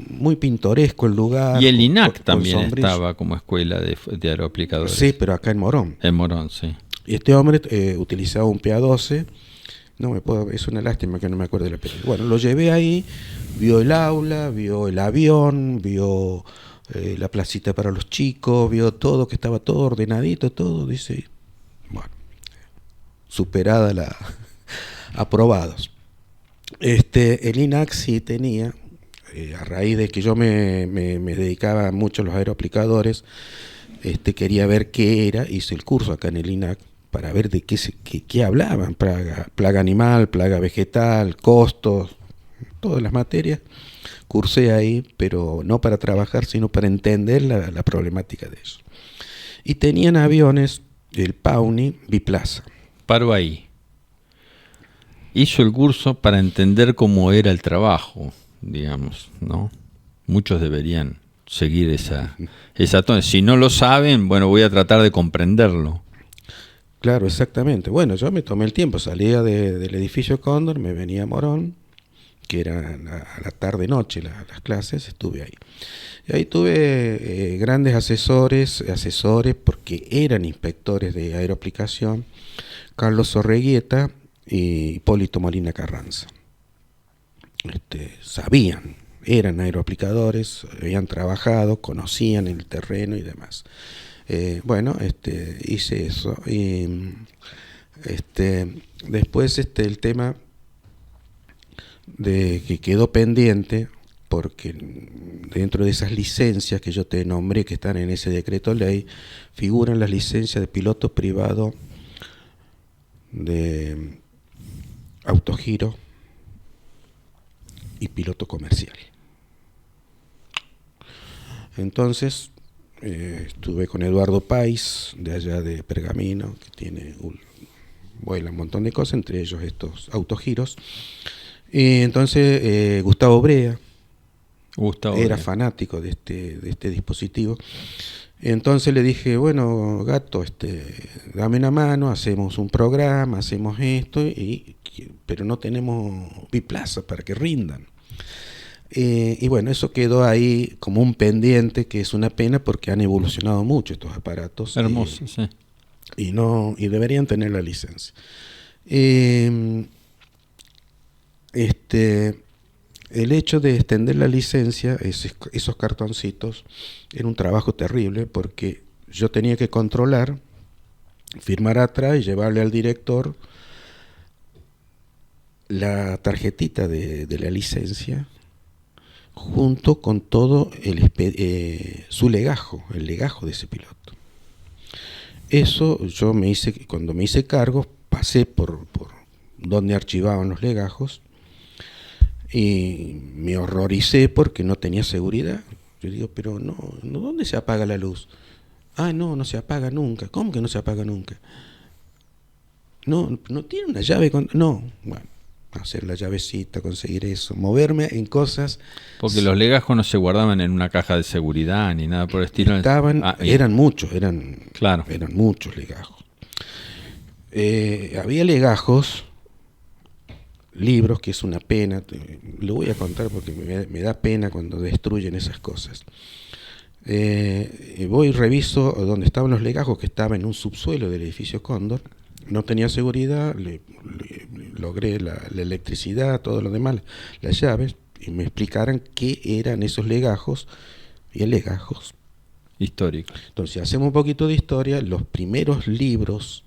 muy pintoresco el lugar. Y el INAC con también sombrillo. estaba como escuela de aeroaplicadores. Sí, pero acá en Morón. En Morón, sí. Y este hombre utilizaba un PA-12. No me puedo, es una lástima que no me acuerde la película. Bueno, lo llevé ahí, vio el aula, vio el avión, vio la placita para los chicos, vio todo, que estaba todo ordenadito, todo, dice, bueno, superada la aprobados. El INAC sí tenía, a raíz de que yo me dedicaba mucho a los aeroaplicadores, quería ver qué era, hice el curso acá en el INAC para ver de qué hablaban, plaga animal, plaga vegetal, costos, todas las materias. Cursé ahí, pero no para trabajar, sino para entender la problemática de eso. Y tenían aviones, el Pauni biplaza. Paro ahí. Hizo el curso para entender cómo era el trabajo, digamos, ¿no? Muchos deberían seguir esa si no lo saben, bueno, voy a tratar de comprenderlo. Claro, exactamente. Bueno, yo me tomé el tiempo, salía del edificio Cóndor, me venía a Morón, que era a la tarde-noche las clases, estuve ahí. Y ahí tuve grandes asesores, porque eran inspectores de aeroaplicación, Carlos Sorreguieta y Hipólito Molina Carranza. Sabían, eran aeroaplicadores, habían trabajado, conocían el terreno y demás. Bueno, hice eso y después el tema de que quedó pendiente, porque dentro de esas licencias que yo te nombré que están en ese decreto ley, figuran las licencias de piloto privado, de autogiro y piloto comercial. Entonces estuve con Eduardo País, de allá de Pergamino, que vuela un montón de cosas, entre ellos estos autogiros. Y entonces Gustavo Brea era fanático de este dispositivo. Entonces le dije, bueno, Gato, dame una mano, hacemos un programa, hacemos esto, pero no tenemos biplaza para que rindan. Y bueno, eso quedó ahí como un pendiente, que es una pena porque han evolucionado mucho estos aparatos. Hermoso, sí. Y deberían tener la licencia. El hecho de extender la licencia, esos cartoncitos, era un trabajo terrible porque yo tenía que controlar, firmar atrás y llevarle al director la tarjetita de la licencia junto con todo su legajo, el legajo de ese piloto. Eso yo cuando me hice cargo, pasé por donde archivaban los legajos y me horroricé porque no tenía seguridad. Yo digo, pero no, ¿dónde se apaga la luz? Ah, no se apaga nunca. ¿Cómo que no se apaga nunca? No tiene una llave. No, bueno, hacer la llavecita, conseguir eso, moverme en cosas. Porque los legajos no se guardaban en una caja de seguridad ni nada por el estilo. Eran muchos, claro. Eran muchos legajos. Había legajos, libros, que es una pena, lo voy a contar porque me da pena cuando destruyen esas cosas. Voy y reviso donde estaban los legajos, que estaba en un subsuelo del edificio Cóndor. No tenía seguridad, logré la electricidad, todo lo demás, las llaves, y me explicaran qué eran esos legajos, y el legajos históricos. Entonces, hacemos un poquito de historia. Los primeros libros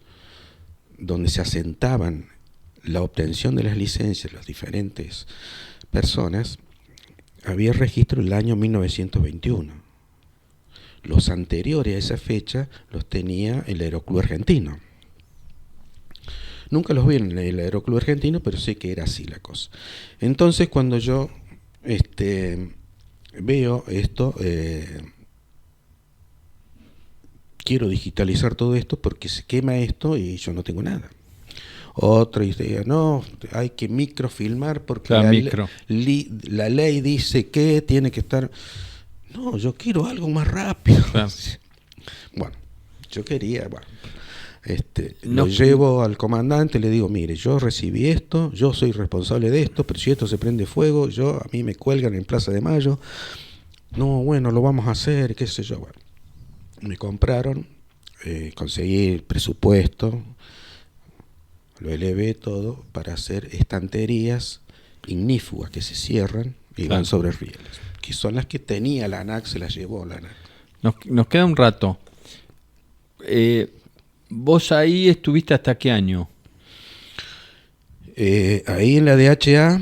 donde se asentaban la obtención de las licencias, las diferentes personas, había registro en el año 1921. Los anteriores a esa fecha los tenía el Aeroclub Argentino. Nunca los vi en el Aeroclub Argentino, pero sé que era así la cosa. Entonces, cuando yo veo esto, quiero digitalizar todo esto porque se quema esto y yo no tengo nada. Otra idea, no, hay que microfilmar porque la ley dice que tiene que estar. No, yo quiero algo más rápido. Claro. Bueno, yo quería, Lo llevo al comandante, le digo, mire, yo recibí esto, yo soy responsable de esto, pero si esto se prende fuego, a mí me cuelgan en Plaza de Mayo. No, bueno, lo vamos a hacer, qué sé yo. Bueno, me compraron, conseguí el presupuesto, lo elevé todo para hacer estanterías ignífugas que se cierran y van sobre rieles, que son las que tenía la ANAC, se las llevó la ANAC. Nos queda un rato. ¿Vos ahí estuviste hasta qué año? Ahí en la DHA,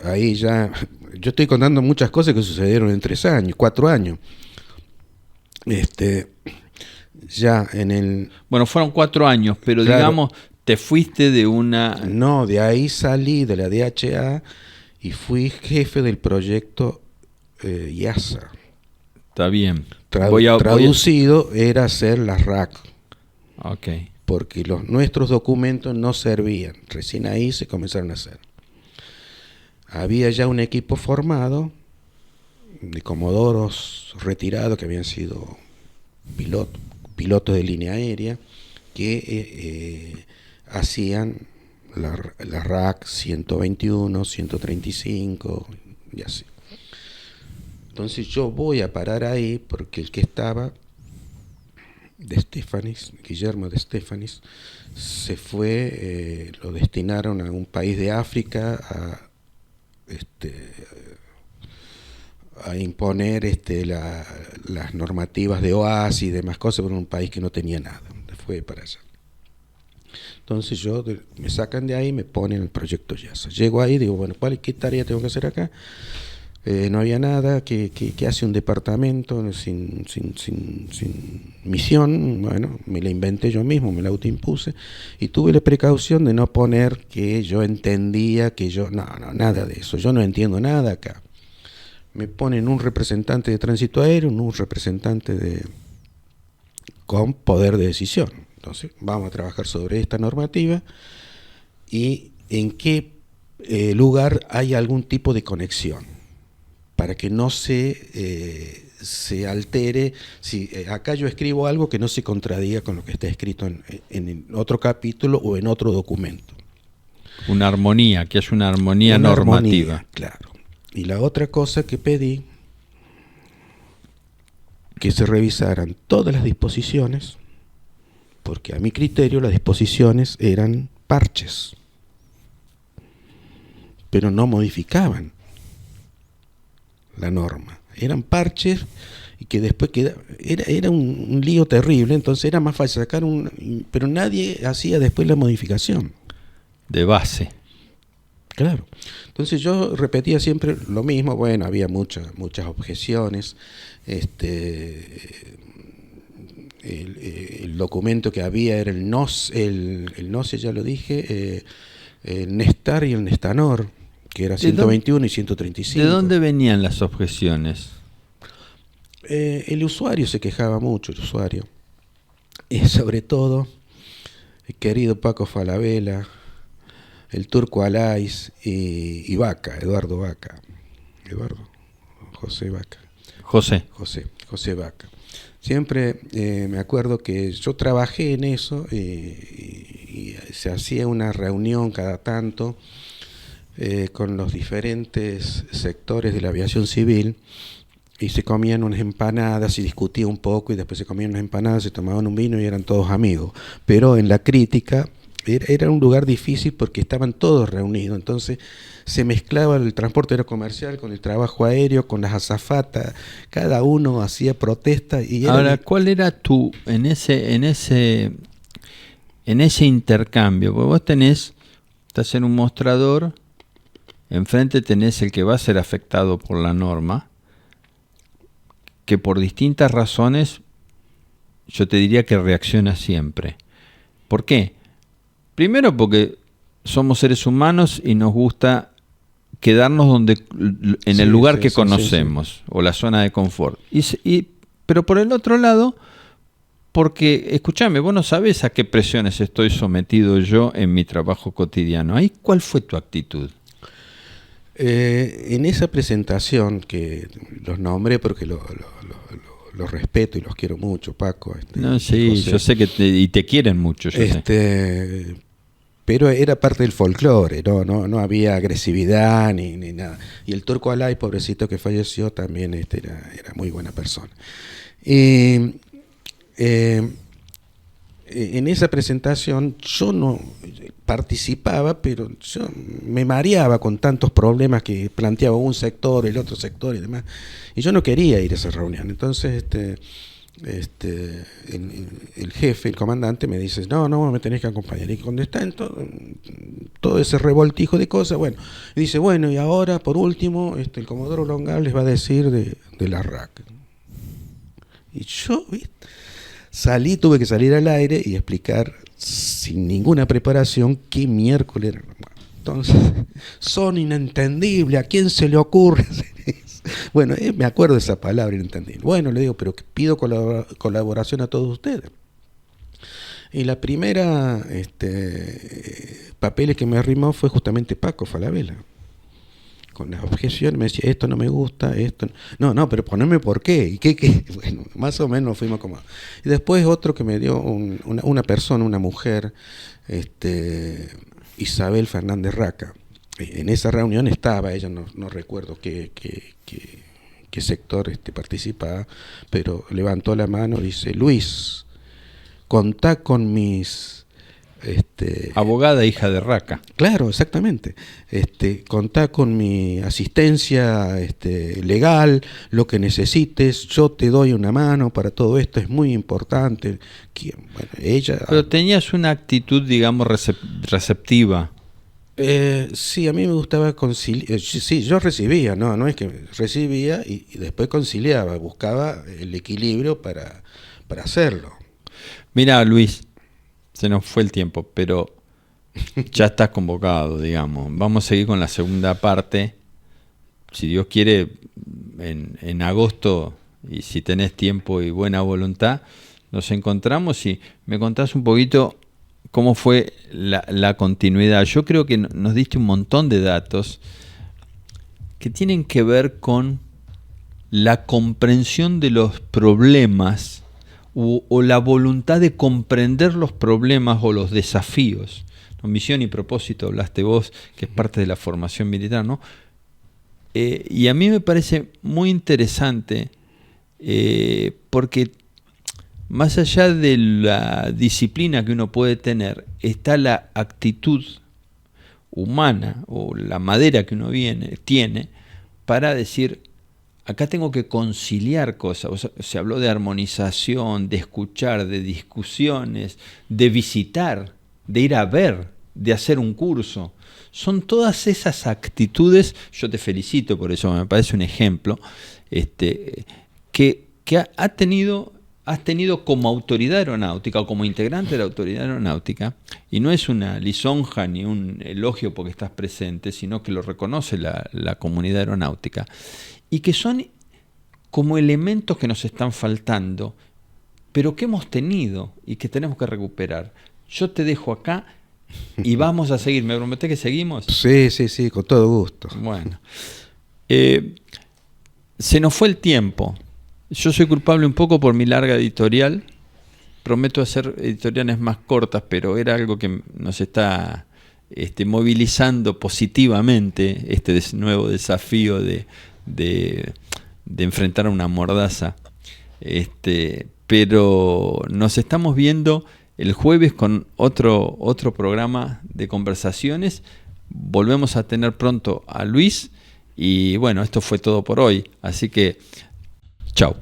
ahí ya, yo estoy contando muchas cosas que sucedieron en 4 años. Ya en el... Bueno, fueron 4 años, pero claro, digamos, te fuiste de una... No, de ahí salí de la DHA y fui jefe del proyecto IASA. Está bien. Traducido era hacer las RAC. Ok. Porque nuestros documentos no servían. Recién ahí se comenzaron a hacer. Había ya un equipo formado de comodoros retirados que habían sido pilotos de línea aérea que hacían la RAC 121, 135 y así. Entonces yo voy a parar ahí porque el que estaba, Guillermo de Estefanis, se fue, lo destinaron a un país de África a imponer las normativas de OASI y demás cosas, por un país que no tenía nada, fue para allá. Entonces me sacan de ahí y me ponen el proyecto YASA. Llego ahí y digo, bueno, ¿qué tarea tengo que hacer acá? No había nada, ¿qué hace un departamento sin misión? Bueno, me la inventé yo mismo, me la autoimpuse y tuve la precaución de no poner que yo entendía nada de eso, yo no entiendo nada acá. Me ponen un representante de tránsito aéreo, un representante con poder de decisión. Entonces, vamos a trabajar sobre esta normativa y en qué lugar hay algún tipo de conexión, para que no se altere. Si acá yo escribo algo que no se contradiga con lo que está escrito en otro capítulo o en otro documento. Una armonía, que es una armonía normativa. Armonía, claro. Y la otra cosa que pedí, que se revisaran todas las disposiciones, porque a mi criterio las disposiciones eran parches, pero no modificaban la norma. Eran parches y que después era un lío terrible, entonces era más fácil sacar pero nadie hacía después la modificación. De base. Claro. Entonces yo repetía siempre lo mismo, bueno, había muchas objeciones, el documento que había era el NOCE, ya lo dije, el Nestar y el Nestanor, que era 121 y 135. ¿De dónde venían las objeciones? El usuario se quejaba mucho, y sobre todo el querido Paco Falabella, el Turco Alais y Vaca, José Vaca. Siempre me acuerdo que yo trabajé en eso y se hacía una reunión cada tanto con los diferentes sectores de la aviación civil y se comían unas empanadas y discutía un poco y después se comían unas empanadas, se tomaban un vino y eran todos amigos. Pero en la crítica era un lugar difícil porque estaban todos reunidos, entonces se mezclaba el transporte aerocomercial con el trabajo aéreo, con las azafatas, cada uno hacía protesta. Ahora, ¿cuál era en ese intercambio? Porque vos estás en un mostrador, enfrente tenés el que va a ser afectado por la norma, que por distintas razones yo te diría que reacciona siempre. ¿Por qué? Primero porque somos seres humanos y nos gusta quedarnos en el lugar que conocemos, o la zona de confort. Pero por el otro lado, porque, escúchame, vos no sabés a qué presiones estoy sometido yo en mi trabajo cotidiano. ¿Ahí cuál fue tu actitud? En esa presentación, que los nombré porque los respeto y los quiero mucho, Paco. No, sí, José. yo sé que te quieren mucho, yo sé. Pero era parte del folclore, no había agresividad ni nada. Y el Turco Alay, pobrecito que falleció, también era muy buena persona. En esa presentación yo no participaba, pero yo me mareaba con tantos problemas que planteaba un sector, el otro sector y demás. Y yo no quería ir a esa reunión. Entonces, el jefe, el comandante, me dice, no, me tenés que acompañar. Y cuando está en todo ese revoltijo de cosas, bueno, y dice, bueno, y ahora, por último, el Comodoro Longal les va a decir de la RAC. Y yo, ¿viste? Tuve que salir al aire y explicar sin ninguna preparación qué miércoles era. Entonces, son inentendibles, ¿a quién se le ocurre hacer eso? Bueno, me acuerdo de esa palabra, inentendible. Bueno, le digo, pero pido colaboración a todos ustedes. Y la primera papeles que me arrimó fue justamente Paco Falabella. Con las objeciones me decía, esto no me gusta, esto no, pero poneme por qué, y qué, bueno, más o menos fuimos como. Y después otro que me dio una persona, una mujer, Isabel Fernández Raca. En esa reunión estaba, ella no recuerdo qué sector participaba, pero levantó la mano y dice, Luis, contá con mis... abogada, hija de Raca. Claro, exactamente. Contá con mi asistencia legal, lo que necesites, yo te doy una mano para todo esto, es muy importante. Bueno, ella... Pero tenías una actitud, digamos, receptiva. Sí, a mí me gustaba conciliar. Sí, yo recibía, no es que recibía y después conciliaba, buscaba el equilibrio para hacerlo. Mira, Luis, se nos fue el tiempo, pero ya estás convocado, digamos. Vamos a seguir con la segunda parte. Si Dios quiere, en agosto, y si tenés tiempo y buena voluntad, nos encontramos y me contás un poquito cómo fue la continuidad. Yo creo que nos diste un montón de datos que tienen que ver con la comprensión de los problemas o la voluntad de comprender los problemas o los desafíos. ¿No? Misión y propósito, hablaste vos, que es parte de la formación militar, ¿no? Y a mí me parece muy interesante porque más allá de la disciplina que uno puede tener, está la actitud humana o la madera que uno tiene para decir, acá tengo que conciliar cosas. O sea, se habló de armonización, de escuchar, de discusiones, de visitar, de ir a ver, de hacer un curso. Son todas esas actitudes, yo te felicito por eso, me parece un ejemplo, que has tenido como autoridad aeronáutica o como integrante de la autoridad aeronáutica, y no es una lisonja ni un elogio porque estás presente, sino que lo reconoce la comunidad aeronáutica, y que son como elementos que nos están faltando, pero que hemos tenido y que tenemos que recuperar. Yo te dejo acá y vamos a seguir. ¿Me prometés que seguimos? Sí, con todo gusto. Bueno, se nos fue el tiempo. Yo soy culpable un poco por mi larga editorial. Prometo hacer editoriales más cortas, pero era algo que nos está movilizando positivamente este nuevo desafío de enfrentar a una mordaza. Pero nos estamos viendo el jueves con otro programa de conversaciones. Volvemos a tener pronto a Luis y bueno, esto fue todo por hoy, así que chau.